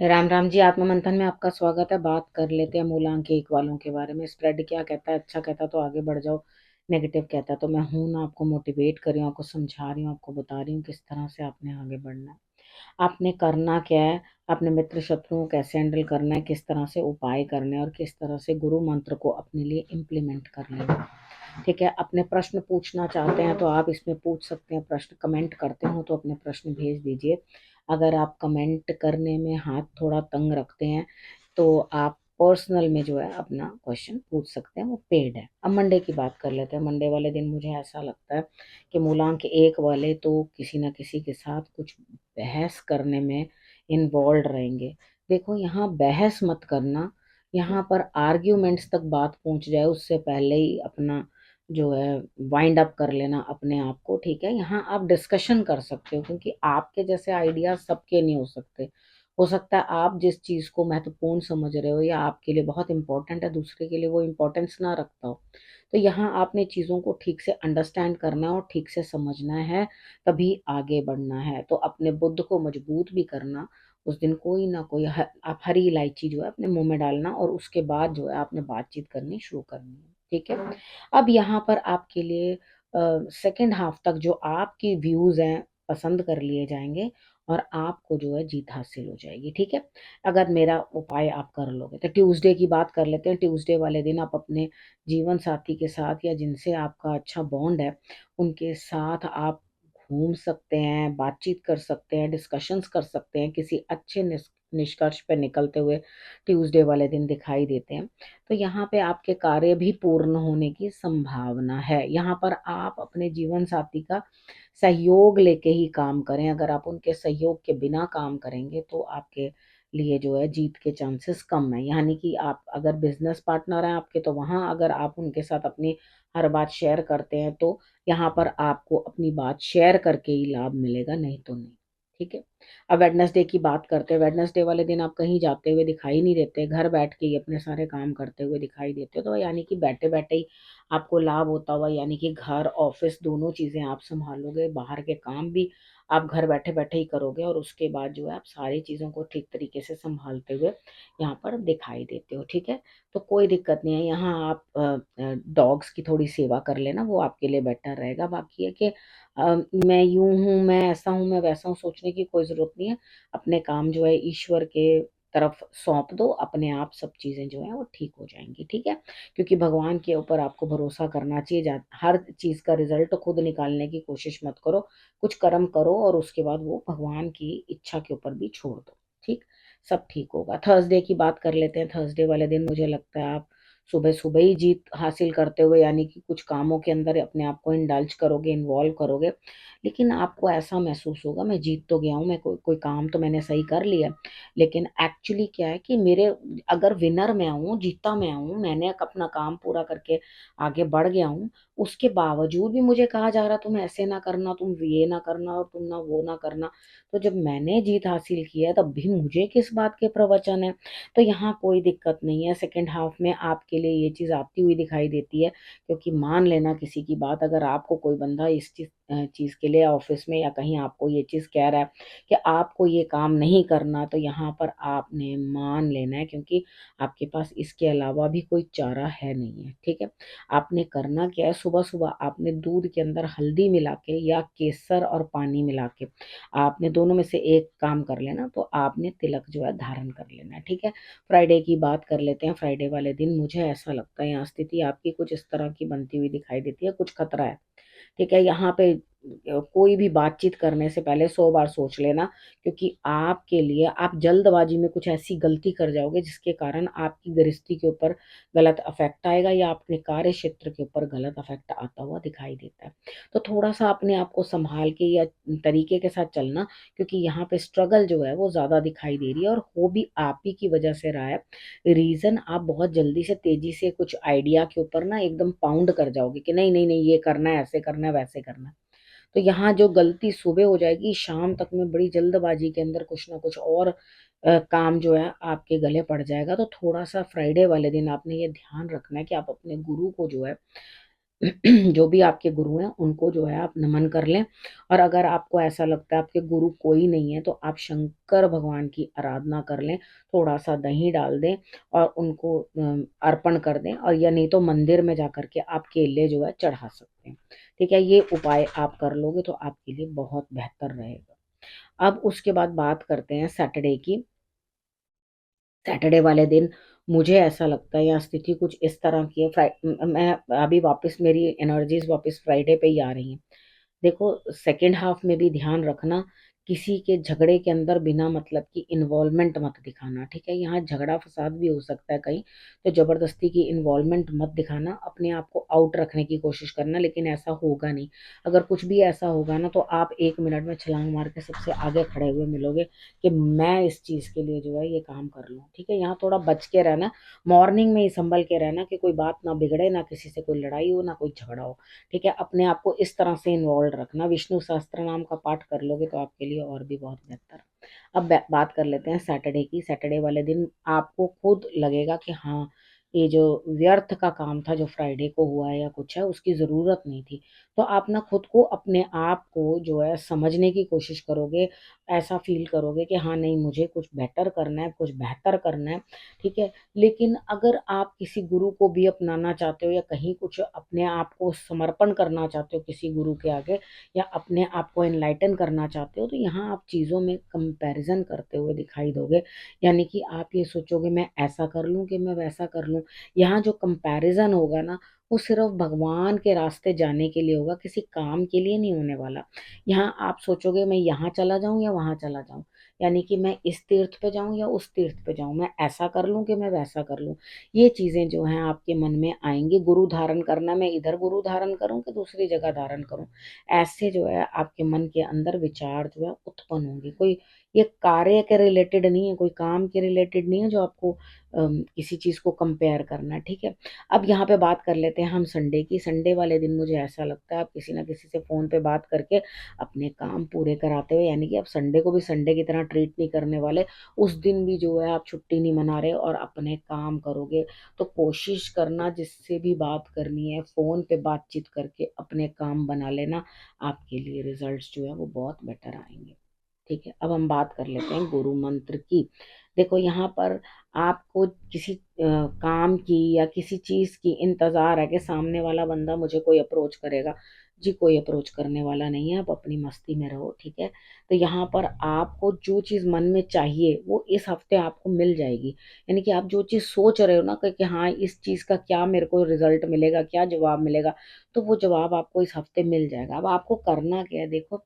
राम राम जी। आत्ममंथन में आपका स्वागत है। बात कर लेते हैं मूलांक एक वालों के बारे में। स्प्रेड क्या कहता है? अच्छा कहता तो आगे बढ़ जाओ, नेगेटिव कहता तो मैं हूं ना आपको मोटिवेट कर रही हूँ, आपको समझा रही हूँ, आपको बता रही हूँ किस तरह से आपने आगे बढ़ना है, आपने करना क्या है, अपने मित्र शत्रुओं को कैसे हैंडल करना है, किस तरह से उपाय करने हैं और किस तरह से गुरु मंत्र को अपने लिए इम्प्लीमेंट कर लेना है। ठीक है, अपने प्रश्न पूछना चाहते हैं तो आप इसमें पूछ सकते हैं। प्रश्न कमेंट करते हो तो अपने प्रश्न भेज दीजिए। अगर आप कमेंट करने में हाथ थोड़ा तंग रखते हैं तो आप पर्सनल में जो है अपना क्वेश्चन पूछ सकते हैं, वो पेड है। अब मंडे की बात कर लेते हैं। मंडे वाले दिन मुझे ऐसा लगता है कि मूलांक एक वाले तो किसी ना किसी के साथ कुछ बहस करने में इन्वॉल्व रहेंगे। देखो, यहाँ बहस मत करना, यहाँ पर आर्ग्यूमेंट्स तक बात पहुंच जाए उससे पहले ही अपना जो है वाइंड अप कर लेना अपने आप को। ठीक है, यहाँ आप डिस्कशन कर सकते हो क्योंकि आपके जैसे आइडियाज सबके नहीं हो सकते। हो सकता है आप जिस चीज को महत्वपूर्ण समझ रहे हो या आपके लिए बहुत इंपॉर्टेंट है, दूसरे के लिए वो इम्पोर्टेंस ना रखता हो। तो यहाँ आपने चीजों को ठीक से अंडरस्टैंड करना है और ठीक से समझना है, तभी आगे बढ़ना है। तो अपने बुद्ध को मजबूत भी करना। उस दिन कोई ना कोई आप हरी इलायची जो है अपने मुंह में डालना और उसके बाद जो है आपने बातचीत करनी शुरू करनी है। ठीक है, अब यहाँ पर आपके लिए सेकेंड हाफ तक जो आपकी व्यूज हैं पसंद कर लिए जाएंगे और आपको जो है जीत हासिल हो जाएगी। ठीक है, अगर मेरा उपाय आप कर लोगे तो ट्यूसडे की बात कर लेते हैं। ट्यूसडे वाले दिन आप अपने जीवन साथी के साथ या जिनसे आपका अच्छा बॉन्ड है उनके साथ आप घूम सकते हैं, बातचीत कर सकते हैं, डिस्कशंस कर सकते हैं, किसी अच्छे निष्कर्ष पे निकलते हुए ट्यूसडे वाले दिन दिखाई देते हैं। तो यहाँ पे आपके कार्य भी पूर्ण होने की संभावना है। यहाँ पर आप अपने जीवन साथी का सहयोग लेके ही काम करें। अगर आप उनके सहयोग के बिना काम करेंगे तो आपके लिए जो है जीत के चांसेस कम है। यानी कि आप अगर बिजनेस पार्टनर हैं आपके तो वहां अगर आप उनके साथ अपनी हर बात शेयर करते हैं तो यहाँ पर आपको अपनी बात शेयर करके ही लाभ मिलेगा, नहीं तो नहीं। ठीक है, अब वेडनेसडे की बात करते हैं। वेडनेसडे वाले दिन आप कहीं जाते हुए दिखाई नहीं देते, घर बैठ के ही अपने सारे काम करते हुए दिखाई देते हो। तो यानी कि बैठे बैठे ही आपको लाभ होता हुआ, यानी कि घर ऑफिस दोनों चीजें आप संभालोगे, बाहर के काम भी आप घर बैठे बैठे ही करोगे और उसके बाद जो है आप सारी चीजों को ठीक तरीके से संभालते हुए यहाँ पर दिखाई देते हो। ठीक है, तो कोई दिक्कत नहीं है। यहाँ आप डॉग्स की थोड़ी सेवा कर लेना, वो आपके लिए बेटर रहेगा। बाकी है कि मैं यूं हूँ, मैं ऐसा हूँ, मैं वैसा हूँ, सोचने की कोई जरूरत नहीं है। अपने काम जो है ईश्वर के तरफ सौंप दो, अपने आप सब चीजें जो है वो ठीक हो जाएंगी। ठीक है, क्योंकि भगवान के ऊपर आपको भरोसा करना चाहिए। हर चीज का रिजल्ट खुद निकालने की कोशिश मत करो। कुछ कर्म करो और उसके बाद वो भगवान की इच्छा के ऊपर भी छोड़ दो। ठीक, सब ठीक होगा। थर्सडे की बात कर लेते हैं। थर्सडे वाले दिन मुझे लगता है आप सुबह सुबह ही जीत हासिल करते हुए, यानी कि कुछ कामों के अंदर अपने आप को इंडल्ज करोगे, इन्वॉल्व करोगे, लेकिन आपको ऐसा महसूस होगा मैं जीत तो गया हूँ, मैं कोई काम तो मैंने सही कर लिया। लेकिन एक्चुअली क्या है कि मेरे अगर विनर मैं हूँ, जीता मैं हूँ, मैंने अपना काम पूरा करके आगे बढ़ गया हूँ, उसके बावजूद भी मुझे कहा जा रहा तुम ऐसे ना करना, तुम ये ना करना और तुम ना वो ना करना। तो जब मैंने जीत हासिल किया तब भी मुझे किस बात के प्रवचन है? तो यहाँ कोई दिक्कत नहीं है। सेकेंड हाफ में आपके लिए ये चीज आती हुई दिखाई देती है, क्योंकि मान लेना किसी की बात, अगर आपको कोई बंदा इस चीज के लिए ऑफिस में या कहीं आपको ये चीज कह रहा है कि आपको ये काम नहीं करना, तो यहाँ पर आपने मान लेना है, क्योंकि आपके पास इसके अलावा भी कोई चारा है नहीं है। ठीक है, आपने करना क्या है, सुबह सुबह आपने दूध के अंदर हल्दी मिला के या केसर और पानी मिला के आपने दोनों में से एक काम कर लेना, तो आपने तिलक जो है धारण कर लेना है। ठीक है, फ्राइडे की बात कर लेते हैं। फ्राइडे वाले दिन मुझे ऐसा लगता है यहाँ स्थिति आपकी कुछ इस तरह की बनती हुई दिखाई देती है, कुछ खतरा है। ठीक है, यहाँ पे कोई भी बातचीत करने से पहले 100 बार सोच लेना, क्योंकि आपके लिए आप जल्दबाजी में कुछ ऐसी गलती कर जाओगे जिसके कारण आपकी गृहस्थी के ऊपर गलत अफेक्ट आएगा या अपने कार्य क्षेत्र के ऊपर गलत अफेक्ट आता हुआ दिखाई देता है। तो थोड़ा सा अपने आप को संभाल के या तरीके के साथ चलना, क्योंकि यहाँ पे स्ट्रगल जो है वो ज्यादा दिखाई दे रही है और हो भी आप ही की वजह से रहा है। रीजन, आप बहुत जल्दी से तेजी से कुछ आइडिया के ऊपर ना एकदम पाउंड कर जाओगे कि नहीं नहीं नहीं ये करना है, ऐसे करना है, वैसे करना है। तो यहाँ जो गलती सुबह हो जाएगी, शाम तक में बड़ी जल्दबाजी के अंदर कुछ ना कुछ और काम जो है आपके गले पड़ जाएगा। तो थोड़ा सा फ्राइडे वाले दिन आपने ये ध्यान रखना है कि आप अपने गुरु को जो है जो भी आपके गुरु हैं उनको जो है आप नमन कर लें। और अगर आपको ऐसा लगता है आपके गुरु कोई नहीं है तो आप शंकर भगवान की आराधना कर लें, थोड़ा सा दही डाल दें और उनको अर्पण कर दें, और या नहीं तो मंदिर में जा करके आप केले जो है चढ़ा सकते हैं। ठीक है, ये उपाय आप कर लोगे तो आपके लिए बहुत बेहतर रहेगा। अब उसके बाद बात करते हैं सैटरडे की। सैटरडे वाले दिन मुझे ऐसा लगता है या स्थिति कुछ इस तरह की है, मैं अभी वापस मेरी एनर्जीज वापस फ्राइडे पे ही आ रही हैं। देखो, सेकंड हाफ में भी ध्यान रखना, किसी के झगड़े के अंदर बिना मतलब की इन्वॉल्वमेंट मत दिखाना। ठीक है, यहाँ झगड़ा फसाद भी हो सकता है कहीं, तो जबरदस्ती की इन्वॉल्वमेंट मत दिखाना, अपने आप को आउट रखने की कोशिश करना, लेकिन ऐसा होगा नहीं। अगर कुछ भी ऐसा होगा ना तो आप 1 मिनट में छलांग मार के सबसे आगे खड़े हुए मिलोगे कि मैं इस चीज के लिए जो है ये काम कर लूँ। ठीक है, यहाँ थोड़ा बच के रहना, मॉर्निंग में ही संभल के रहना कि कोई बात ना बिगड़े, ना किसी से कोई लड़ाई हो, ना कोई झगड़ा हो। ठीक है, अपने आप को इस तरह से इन्वॉल्व रखना, विष्णु सहस्त्र नाम का पाठ कर लोगे तो आपके लिए और भी बहुत बेहतर। अब बात कर लेते हैं सैटरडे की। सैटरडे वाले दिन आपको खुद लगेगा कि हाँ, ये जो व्यर्थ का काम था जो फ्राइडे को हुआ है या कुछ है, उसकी ज़रूरत नहीं थी। तो आप ना खुद को, अपने आप को जो है समझने की कोशिश करोगे, ऐसा फील करोगे कि हाँ नहीं, मुझे कुछ बेटर करना है, कुछ बेहतर करना है। ठीक है, लेकिन अगर आप किसी गुरु को भी अपनाना चाहते हो या कहीं कुछ अपने आप को समर्पण करना चाहते हो किसी गुरु के आगे, या अपने आप को एनलाइटन करना चाहते हो, तो यहाँ आप चीज़ों में कंपैरिजन करते हुए दिखाई दोगे। यानी कि आप ये सोचोगे मैं ऐसा कर लूँ कि मैं वैसा कर लूँ। यहाँ जो कंपैरिजन होगा ना, वो सिर्फ भगवान के रास्ते जाने के लिए होगा, किसी काम के लिए नहीं होने वाला। यहाँ आप सोचोगे मैं यहाँ चला जाऊं या वहां चला जाऊं, यानी कि मैं इस तीर्थ पे जाऊं या उस तीर्थ पे जाऊं, मैं ऐसा कर लूं कि मैं वैसा कर लूं। ये चीजें जो हैं आपके मन में आएंगी। गुरु धारण करना, मैं इधर गुरु धारण करूं कि दूसरी जगह धारण करूं, ऐसे जो है आपके मन के अंदर विचार जो है उत्पन्न होंगे। कोई ये कार्य के रिलेटेड नहीं है, कोई काम के रिलेटेड नहीं है जो आपको किसी चीज को कंपेयर करना है। ठीक है, अब यहाँ पे बात कर लेते हैं हम संडे की। संडे वाले दिन मुझे ऐसा लगता है आप किसी ना किसी से फोन पे बात करके अपने काम पूरे कराते हुए, यानी कि आप संडे को भी संडे की तरह ट्रीट नहीं करने वाले, उस दिन भी जो है आप छुट्टी नहीं मना रहे और अपने काम करोगे। तो कोशिश करना जिससे भी बात करनी है फोन पे बातचीत करके अपने काम बना लेना, आपके लिए रिजल्ट्स जो है वो बहुत बेटर आएंगे। ठीक है, अब हम बात कर लेते हैं गुरु मंत्र की। देखो, यहाँ पर आपको किसी काम की या किसी चीज की इंतजार है कि सामने वाला बंदा मुझे कोई अप्रोच करेगा। जी, कोई अप्रोच करने वाला नहीं है, आप अपनी मस्ती में रहो। ठीक है, तो यहाँ पर आपको जो चीज मन में चाहिए वो इस हफ्ते आपको मिल जाएगी। यानी कि आप जो चीज सोच रहे हो ना कि हाँ इस चीज का क्या मेरे को रिजल्ट मिलेगा, क्या जवाब मिलेगा, तो वो जवाब आपको इस हफ्ते मिल जाएगा। अब आपको करना क्या है, देखो,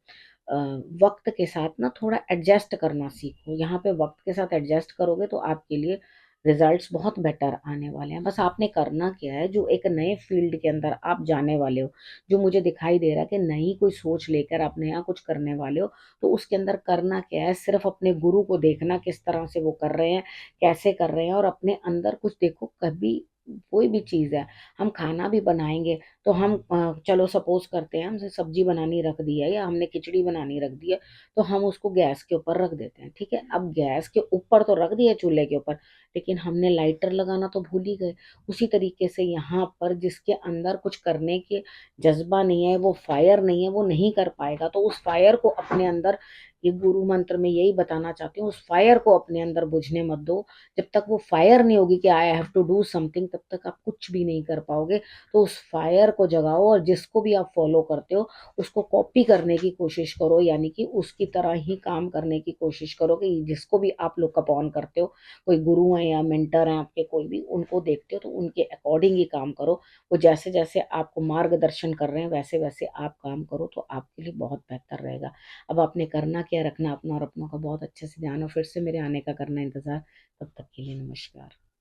अ, वक्त के साथ ना थोड़ा एडजस्ट करना सीखो। यहाँ पे वक्त के साथ एडजस्ट करोगे तो आपके लिए रिजल्ट्स बहुत बेटर आने वाले हैं। बस आपने करना क्या है, जो एक नए फील्ड के अंदर आप जाने वाले हो, जो मुझे दिखाई दे रहा है कि नई कोई सोच लेकर आप नया कुछ करने वाले हो, तो उसके अंदर करना क्या है, सिर्फ अपने गुरु को देखना किस तरह से वो कर रहे हैं, कैसे कर रहे हैं, और अपने अंदर कुछ देखो। कभी कोई भी चीज़ है, हम खाना भी बनाएंगे तो हम चलो सपोज करते हैं हमसे सब्जी बनानी रख दी है या हमने खिचड़ी बनानी रख दी है, तो हम उसको गैस के ऊपर रख देते हैं। ठीक है, अब गैस के ऊपर तो रख दिया चूल्हे के ऊपर, लेकिन हमने लाइटर लगाना तो भूल ही गए। उसी तरीके से यहाँ पर जिसके अंदर कुछ करने के जज्बा नहीं है, वो फायर नहीं है, वो नहीं कर पाएगा। तो उस फायर को अपने अंदर, ये गुरु मंत्र में यही बताना चाहती हूँ, उस फायर को अपने अंदर बुझने मत दो। जब तक वो फायर नहीं होगी कि I have to do something, तब तक आप कुछ भी नहीं कर पाओगे। तो उस फायर को जगाओ और जिसको भी आप फॉलो करते हो उसको कॉपी करने की कोशिश करो, यानी कि उसकी तरह ही काम करने की कोशिश करो कि जिसको भी आप लोग अप ऑन करते हो, कोई गुरु हैं या मेंटर हैं आपके, कोई भी उनको देखते हो तो उनके अकॉर्डिंग ही काम करो। वो जैसे जैसे आपको मार्गदर्शन कर रहे हैं वैसे वैसे आप काम करो तो आपके लिए बहुत बेहतर रहेगा। अब आपने करना क्या, रखना अपना और अपनों का बहुत अच्छे से ध्यान, और फिर से मेरे आने का करना इंतजार। तब तक के लिए नमस्कार।